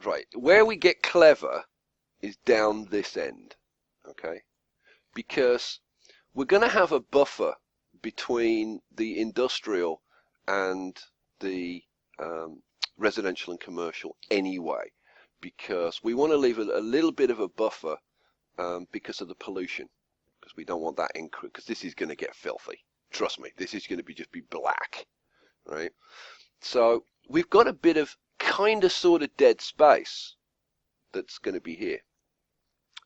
right, where we get clever is down this end, okay? Because we're going to have a buffer between the industrial and the residential and commercial anyway, because we want to leave a little bit of a buffer because of the pollution, because we don't want that increase, because this is going to get filthy. Trust me, this is going to just be black, right? So we've got a bit of kind of sort of dead space that's going to be here.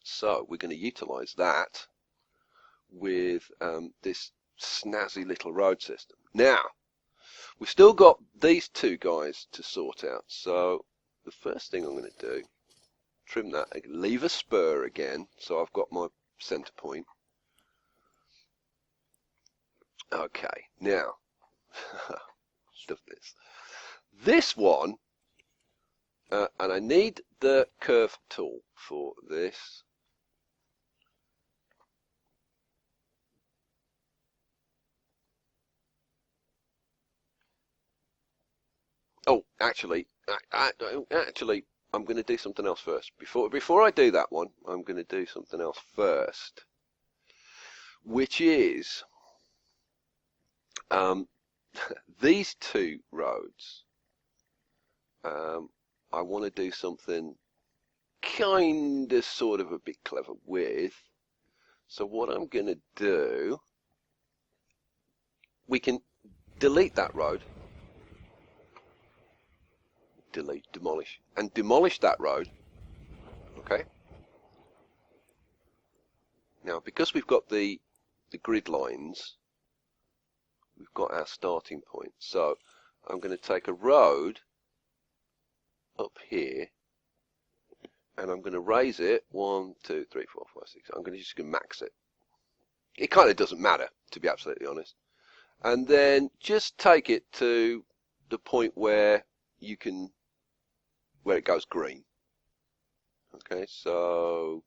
So we're going to utilize that with this snazzy little road system. Now, we've still got these two guys to sort out. So the first thing I'm going to do, trim that, leave a spur again, so I've got my center point. Okay, now, love this. This one, and I need the curve tool for this. Oh, actually, I'm going to do something else first. Before I do that one, I'm going to do something else first, which is these two roads. I want to do something kind of sort of a bit clever with. So what I'm going to do, we can delete that road. Delete, demolish, and demolish that road. Okay. Now, because we've got the grid lines, we've got our starting point. So I'm going to take a road up here, and I'm going to raise it 1, 2, 3, 4, 5, 6. I'm just going to max it. It kind of doesn't matter, to be absolutely honest. And then just take it to the point where you can, where it goes green. Okay, so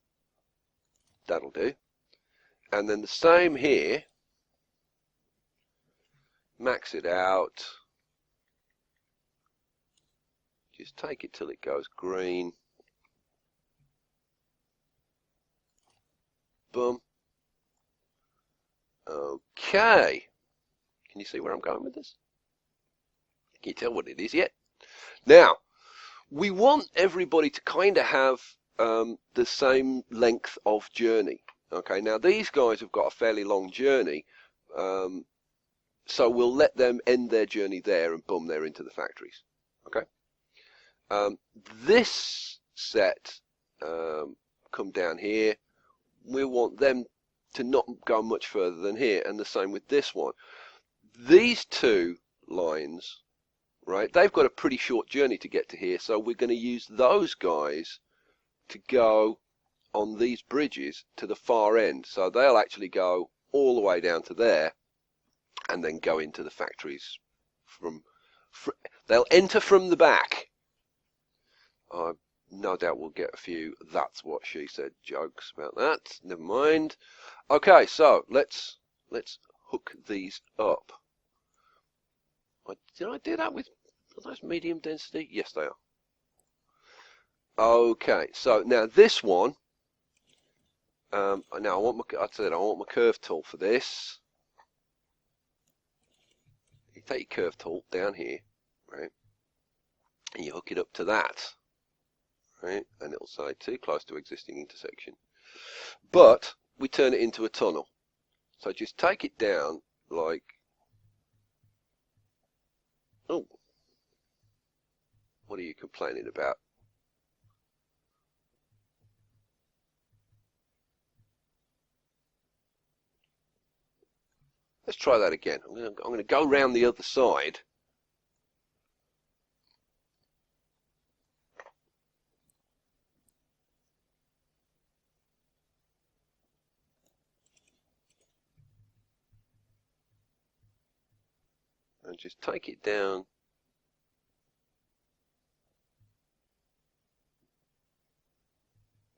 that'll do. And then the same here. Max it out. Just take it till it goes green. Boom. Okay. Can you see where I'm going with this? Can you tell what it is yet? Now, we want everybody to kind of have the same length of journey. Okay, now these guys have got a fairly long journey, so we'll let them end their journey there and boom, they're into the factories. Okay. This set come down here. We want them to not go much further than here, and the same with this one. These two lines, right, they've got a pretty short journey to get to here, so we're going to use those guys to go on these bridges to the far end. So they'll actually go all the way down to there and then go into the factories they'll enter from the back. No doubt we'll get a few "that's what she said" jokes about that. Never mind. Okay, so let's hook these up. Did I do that with, are those medium density? Yes, they are. Okay, so now this one. Now I want my curve tool for this. You take your curve tool down here, right, and you hook it up to that. Right, and it'll say too close to existing intersection. But we turn it into a tunnel. So just take it down like, oh, what are you complaining about? Let's try that again. I'm going to go round the other side. And just take it down.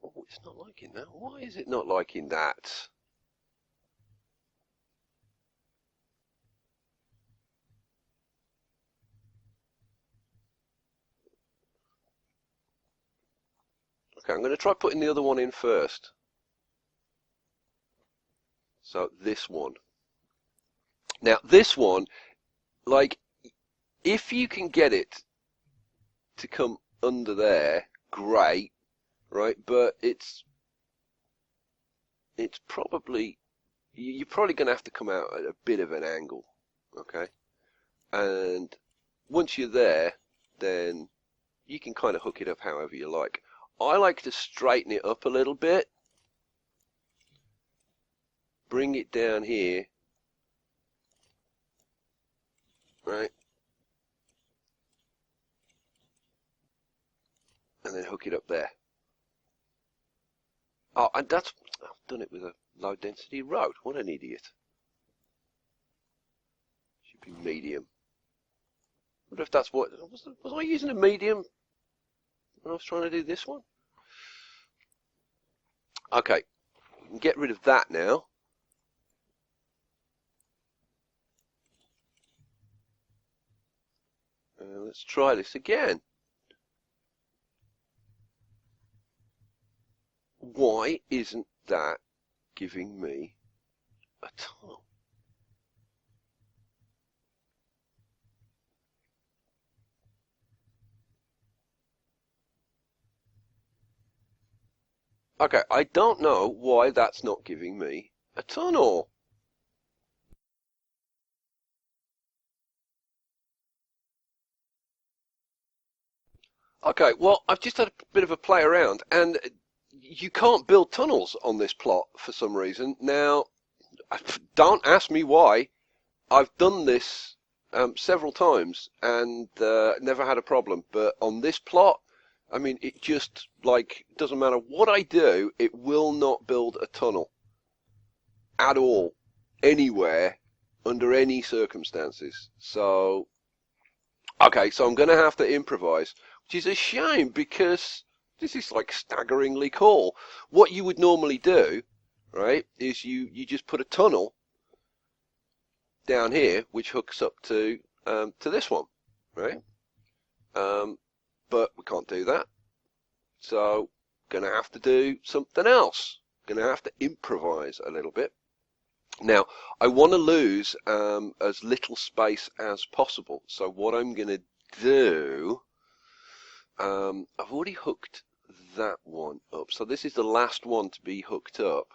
Oh, it's not liking that. Why is it not liking that? Okay, I'm going to try putting the other one in first. So this one. Now this one, like, if you can get it to come under there, great, right? But it's probably, you're probably going to have to come out at a bit of an angle, okay? And once you're there, then you can kind of hook it up however you like. I like to straighten it up a little bit, bring it down here, right? And then hook it up there. Oh, and I've done it with a low density road. What an idiot. Should be medium. I wonder if that's what, was I using a medium when I was trying to do this one? Okay, we can get rid of that now. Let's try this again. Why isn't that giving me a tunnel? Okay, I don't know why that's not giving me a tunnel. Okay, well, I've just had a bit of a play around, and you can't build tunnels on this plot for some reason. Now, don't ask me why. I've done this several times and never had a problem. But on this plot, I mean, it just, like, doesn't matter what I do, it will not build a tunnel at all, anywhere, under any circumstances. So, okay, so I'm going to have to improvise, which is a shame because this is like staggeringly cool. What you would normally do, right, is you just put a tunnel down here which hooks up to this one, right? But we can't do that, so gonna have to do something else. Gonna have to improvise a little bit. Now, I want to lose as little space as possible. So what I'm gonna do, I've already hooked that one up. So this is the last one to be hooked up.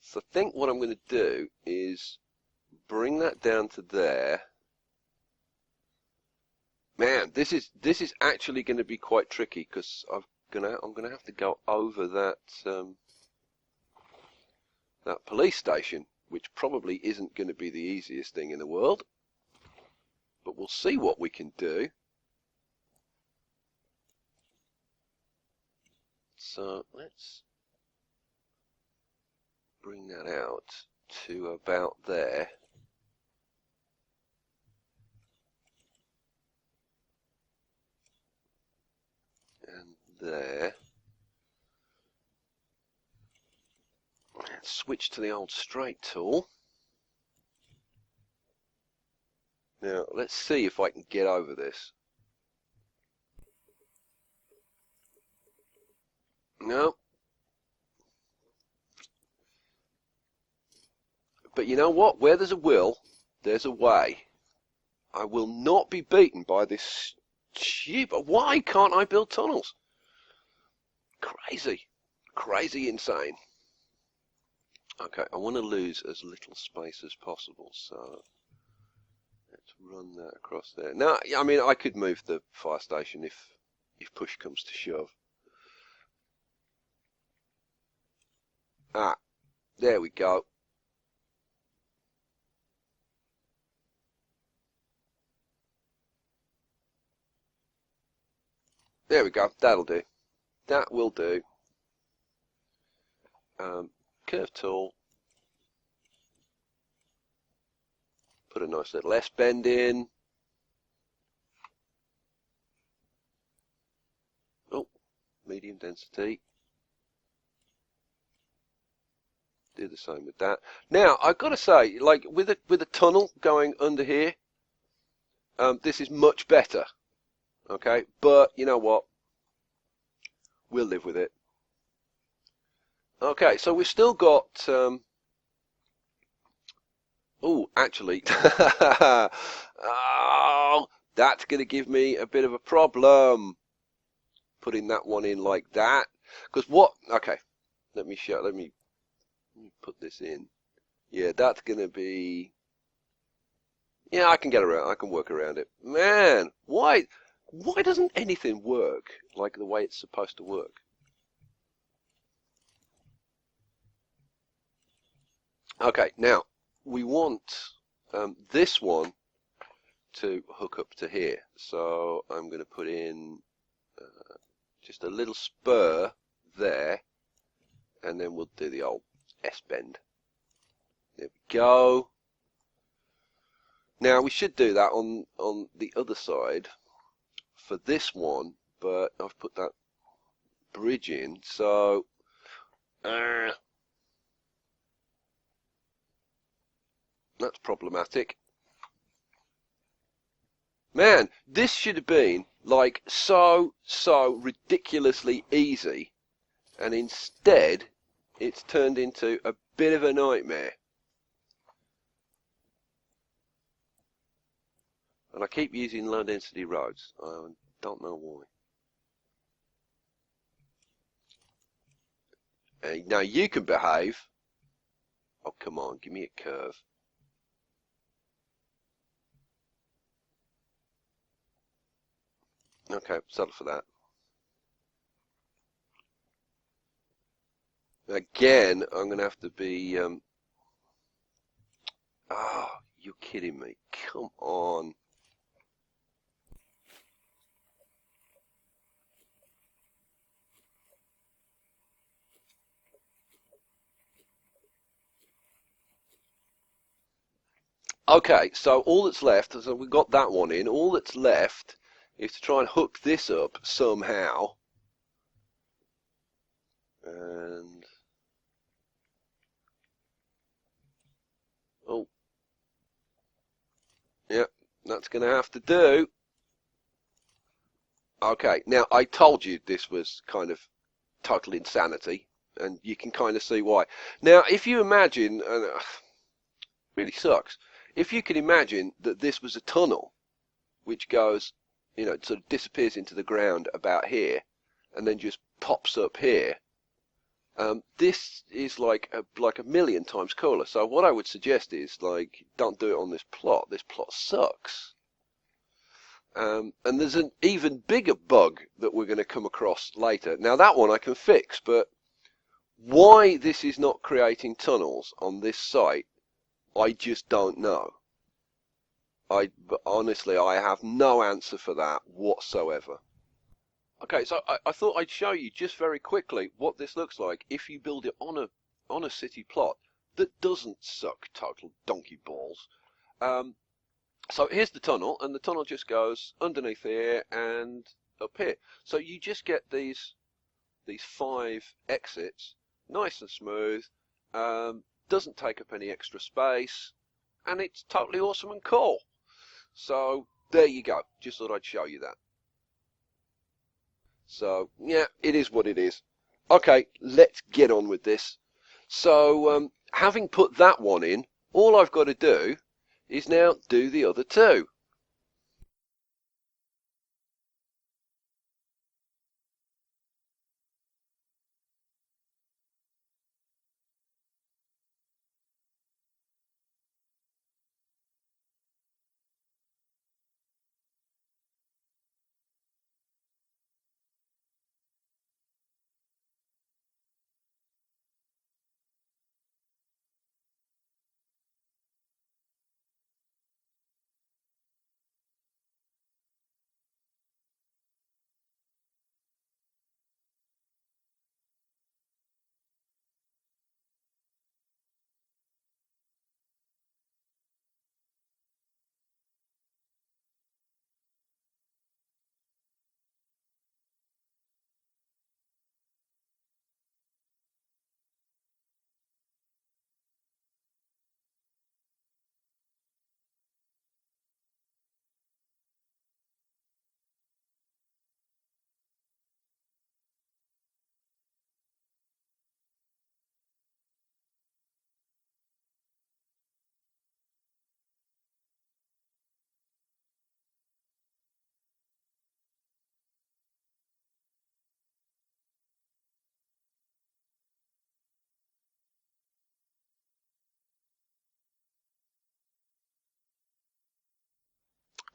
So I think what I'm going to do is bring that down to there. Man, this is actually going to be quite tricky because I'm gonna have to go over that that police station, which probably isn't going to be the easiest thing in the world. But we'll see what we can do. So let's bring that out to about there. And there. And switch to the old straight tool. Now, let's see if I can get over this. No. But you know what? Where there's a will, there's a way. I will not be beaten by this stupid... Why can't I build tunnels? Crazy. Crazy insane. Okay, I want to lose as little space as possible, so let's run that across there. Now, I mean, I could move the fire station if push comes to shove. Ah, there we go. There we go, that'll do. That will do. Curve tool. Put a nice little S-bend in. Oh, medium density. Do the same with that. Now, I've got to say, like with a tunnel going under here, this is much better. Okay, but you know what? We'll live with it. Okay, so we've still got... oh, actually... oh, that's going to give me a bit of a problem. Putting that one in like that. Because what... Okay, let me put this in. Yeah, that's going to be... Yeah, I can get around. I can work around it. Man, why doesn't anything work like the way it's supposed to work? Okay, now we want this one to hook up to here. So I'm going to put in just a little spur there, and then we'll do the old S-bend. There we go. Now we should do that on the other side for this one, but I've put that bridge in, so that's problematic. Man, this should have been like so ridiculously easy, and instead it's turned into a bit of a nightmare. And I keep using low density roads. I don't know why. Now you can behave. Oh, come on, give me a curve. Okay, settle for that. Again, I'm going to have to be... oh, you're kidding me. Come on. Okay, so all that's left, so we've got that one in, all that's left is to try and hook this up somehow. And... oh. Yep, that's going to have to do. Okay, now I told you this was kind of total insanity, and you can kind of see why. Now, if you imagine, and really sucks, if you can imagine that this was a tunnel, which goes, you know, sort of disappears into the ground about here, and then just pops up here, this is like a million times cooler. So what I would suggest is, like, don't do it on this plot. This plot sucks. And there's an even bigger bug that we're going to come across later. Now that one I can fix, but why this is not creating tunnels on this site, I just don't know. But honestly, I have no answer for that whatsoever. Okay, so I thought I'd show you just very quickly what this looks like if you build it on a city plot that doesn't suck total donkey balls. So here's the tunnel, and the tunnel just goes underneath here and up here. So you just get these 5 exits, nice and smooth, doesn't take up any extra space, and it's totally awesome and cool. So there you go. Just thought I'd show you that. So yeah, it is what it is. Okay, let's get on with this. So having put that one in, all I've got to do is now do the other two.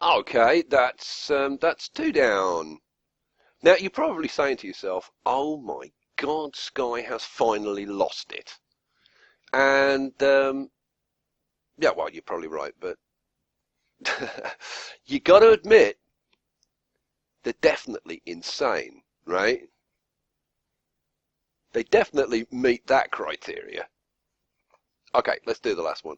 Okay, that's 2 down. Now you're probably saying to yourself, "Oh my God, Skye has finally lost it." And yeah, well, you're probably right, but you got to admit they're definitely insane, right? They definitely meet that criteria. Okay, let's do the last one.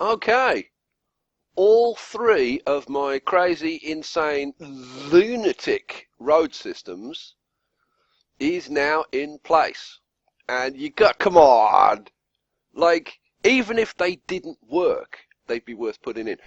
Okay, all 3 of my crazy, insane, lunatic road systems is now in place. And you got, come on, like, even if they didn't work, they'd be worth putting in.